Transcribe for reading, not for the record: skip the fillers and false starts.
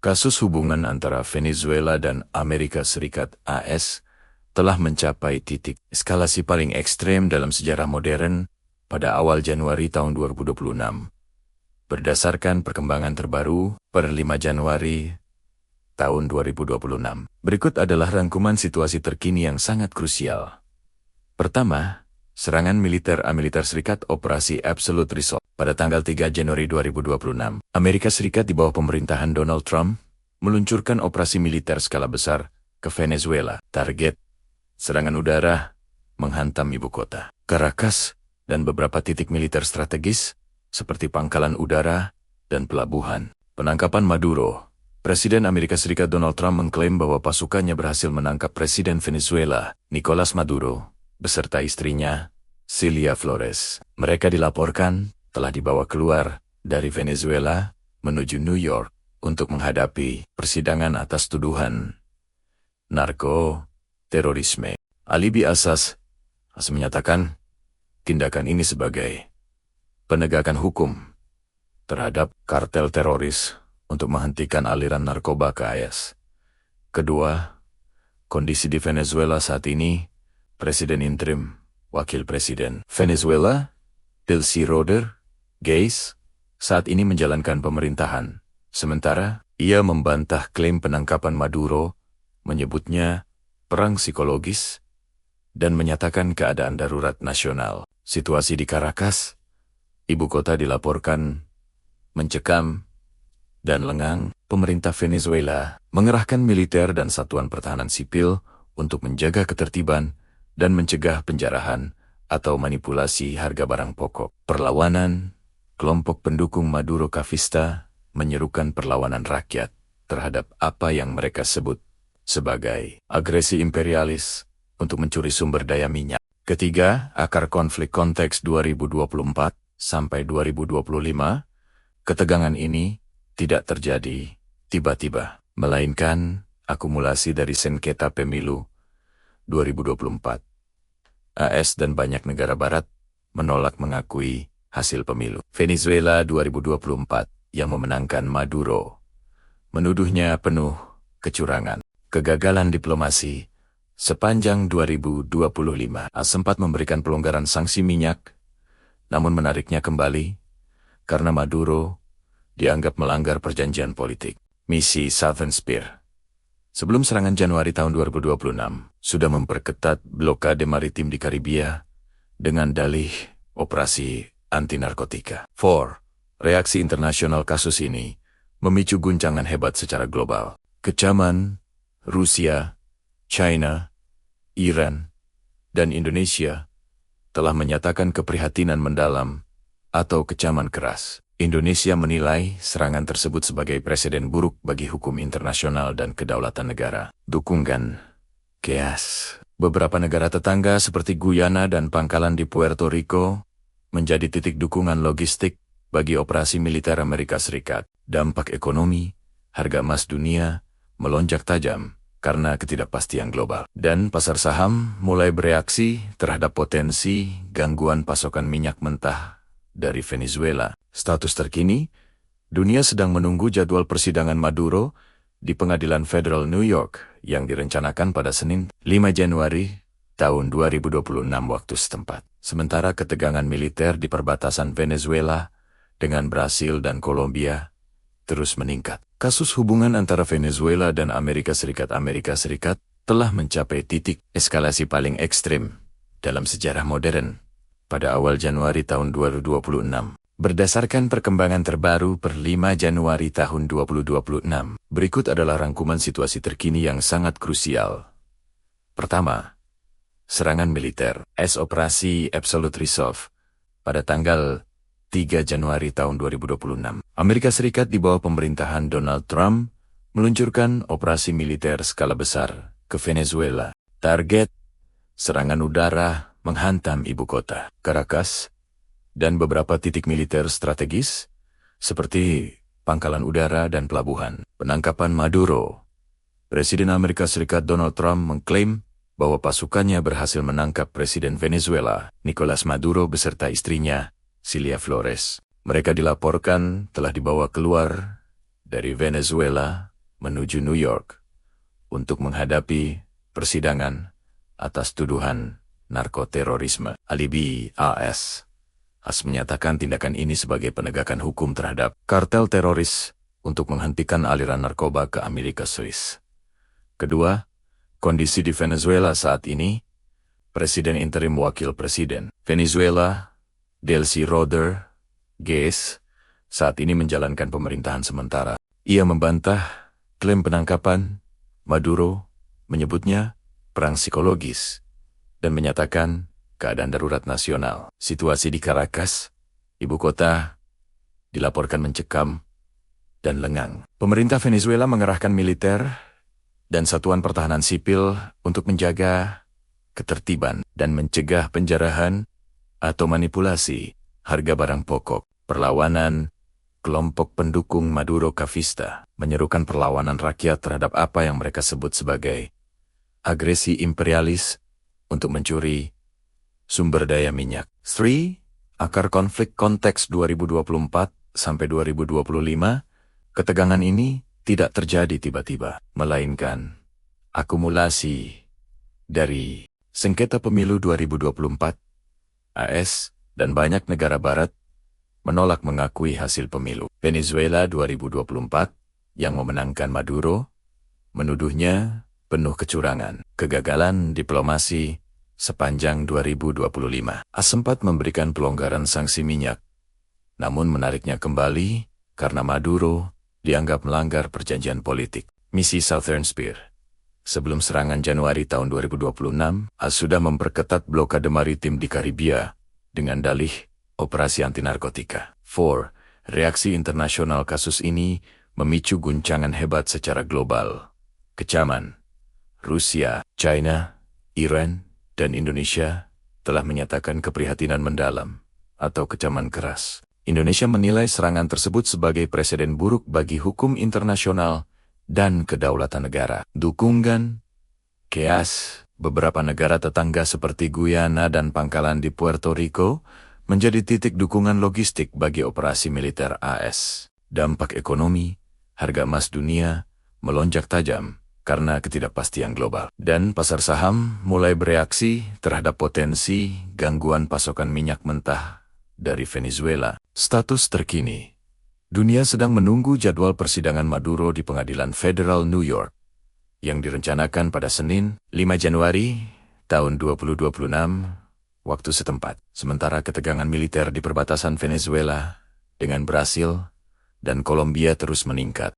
Kasus hubungan antara Venezuela dan Amerika Serikat (AS) telah mencapai titik eskalasi paling ekstrem dalam sejarah modern pada awal Januari tahun 2026. Berdasarkan perkembangan terbaru per 5 Januari tahun 2026. Berikut adalah rangkuman situasi terkini yang sangat krusial. Pertama, serangan militer Amerika Serikat Operasi Absolute Resolve. Pada tanggal 3 Januari 2026, Amerika Serikat di bawah pemerintahan Donald Trump meluncurkan operasi militer skala besar ke Venezuela. Target serangan udara menghantam ibu kota, Caracas, dan beberapa titik militer strategis seperti pangkalan udara dan pelabuhan. Penangkapan Maduro. Presiden Amerika Serikat Donald Trump mengklaim bahwa pasukannya berhasil menangkap Presiden Venezuela, Nicolas Maduro, beserta istrinya, Cilia Flores. Mereka dilaporkan telah dibawa keluar dari Venezuela menuju New York untuk menghadapi persidangan atas tuduhan narko-terorisme. Alibi Asas menyatakan tindakan ini sebagai penegakan hukum terhadap kartel teroris untuk menghentikan aliran narkoba ke AS. Kedua, kondisi di Venezuela saat ini, Presiden Interim, Wakil Presiden Venezuela, Delcy Rodríguez, saat ini menjalankan pemerintahan. Sementara, ia membantah klaim penangkapan Maduro, menyebutnya perang psikologis, dan menyatakan keadaan darurat nasional. Situasi di Caracas, ibu kota dilaporkan mencekam dan lengang. Pemerintah Venezuela mengerahkan militer dan satuan pertahanan sipil untuk menjaga ketertiban dan mencegah penjarahan atau manipulasi harga barang pokok. Perlawanan, kelompok pendukung Maduro Chavista menyerukan perlawanan rakyat terhadap apa yang mereka sebut sebagai agresi imperialis untuk mencuri sumber daya minyak. Ketiga, akar konflik konteks 2024 sampai 2025, ketegangan ini tidak terjadi tiba-tiba, melainkan akumulasi dari sengketa pemilu 2024. AS dan banyak negara barat menolak mengakui hasil pemilu. Venezuela 2024 yang memenangkan Maduro menuduhnya penuh kecurangan. Kegagalan diplomasi sepanjang 2025 sempat memberikan pelonggaran sanksi minyak, namun menariknya kembali karena Maduro dianggap melanggar perjanjian politik. Misi Southern Spear sebelum serangan Januari tahun 2026, sudah memperketat blokade maritim di Karibia dengan dalih operasi anti-narkotika. 4. Reaksi internasional kasus ini memicu guncangan hebat secara global. Kecaman Rusia, China, Iran, dan Indonesia telah menyatakan keprihatinan mendalam atau kecaman keras. Indonesia menilai serangan tersebut sebagai presiden buruk bagi hukum internasional dan kedaulatan negara. Dukungan chaos. Beberapa negara tetangga seperti Guyana dan pangkalan di Puerto Rico menjadi titik dukungan logistik bagi operasi militer Amerika Serikat. Dampak ekonomi, harga emas dunia melonjak tajam karena ketidakpastian global. Dan pasar saham mulai bereaksi terhadap potensi gangguan pasokan minyak mentah dari Venezuela. Status terkini, dunia sedang menunggu jadwal persidangan Maduro di Pengadilan Federal New York yang direncanakan pada Senin 5 Januari tahun 2026 waktu setempat. Sementara ketegangan militer di perbatasan Venezuela dengan Brasil dan Kolombia terus meningkat. Kasus hubungan antara Venezuela dan Amerika Serikat telah mencapai titik eskalasi paling ekstrem dalam sejarah modern pada awal Januari tahun 2026. Berdasarkan perkembangan terbaru per 5 Januari tahun 2026, berikut adalah rangkuman situasi terkini yang sangat krusial. Pertama, serangan militer Operasi Absolute Resolve pada tanggal 3 Januari tahun 2026. Amerika Serikat di bawah pemerintahan Donald Trump meluncurkan operasi militer skala besar ke Venezuela. Target serangan udara menghantam ibu kota, Caracas, dan beberapa titik militer strategis seperti pangkalan udara dan pelabuhan. Penangkapan Maduro. Presiden Amerika Serikat Donald Trump mengklaim bahwa pasukannya berhasil menangkap Presiden Venezuela, Nicolas Maduro beserta istrinya, Cilia Flores. Mereka dilaporkan telah dibawa keluar dari Venezuela menuju New York untuk menghadapi persidangan atas tuduhan narkoterorisme. Alibi AS. AS menyatakan tindakan ini sebagai penegakan hukum terhadap kartel teroris untuk menghentikan aliran narkoba ke Amerika Swiss. Kedua, kondisi di Venezuela saat ini. Presiden interim Wakil Presiden Venezuela, Delcy Rodríguez, saat ini menjalankan pemerintahan sementara. Ia membantah klaim penangkapan Maduro, menyebutnya perang psikologis, dan menyatakan keadaan darurat nasional. Situasi di Caracas, ibu kota, dilaporkan mencekam dan lengang. Pemerintah Venezuela mengerahkan militer dan satuan pertahanan sipil untuk menjaga ketertiban dan mencegah penjarahan atau manipulasi harga barang pokok. Perlawanan kelompok pendukung Maduro Chavista menyerukan perlawanan rakyat terhadap apa yang mereka sebut sebagai agresi imperialis untuk mencuri sumber daya minyak. 3. Akar konflik konteks 2024 sampai 2025, ketegangan ini tidak terjadi tiba-tiba, melainkan akumulasi dari sengketa pemilu 2024, AS, dan banyak negara barat menolak mengakui hasil pemilu. Venezuela 2024, yang memenangkan Maduro, menuduhnya penuh kecurangan. Kegagalan diplomasi sepanjang 2025. AS sempat memberikan pelonggaran sanksi minyak, namun menariknya kembali karena Maduro dianggap melanggar perjanjian politik. Misi Southern Spear. Sebelum serangan Januari tahun 2026, AS sudah memperketat blokade maritim di Karibia dengan dalih operasi anti-narkotika. 4. Reaksi internasional kasus ini memicu guncangan hebat secara global. Kecaman Rusia, China, Iran, dan Indonesia telah menyatakan keprihatinan mendalam atau kecaman keras. Indonesia menilai serangan tersebut sebagai presiden buruk bagi hukum internasional dan kedaulatan negara. Dukungan KEAS, beberapa negara tetangga seperti Guyana dan pangkalan di Puerto Rico menjadi titik dukungan logistik bagi operasi militer AS. Dampak ekonomi, harga emas dunia melonjak tajam karena ketidakpastian global. Dan pasar saham mulai bereaksi terhadap potensi gangguan pasokan minyak mentah dari Venezuela. Status terkini. Dunia sedang menunggu jadwal persidangan Maduro di Pengadilan Federal New York yang direncanakan pada Senin, 5 Januari tahun 2026 waktu setempat. Sementara ketegangan militer di perbatasan Venezuela dengan Brasil dan Kolombia terus meningkat.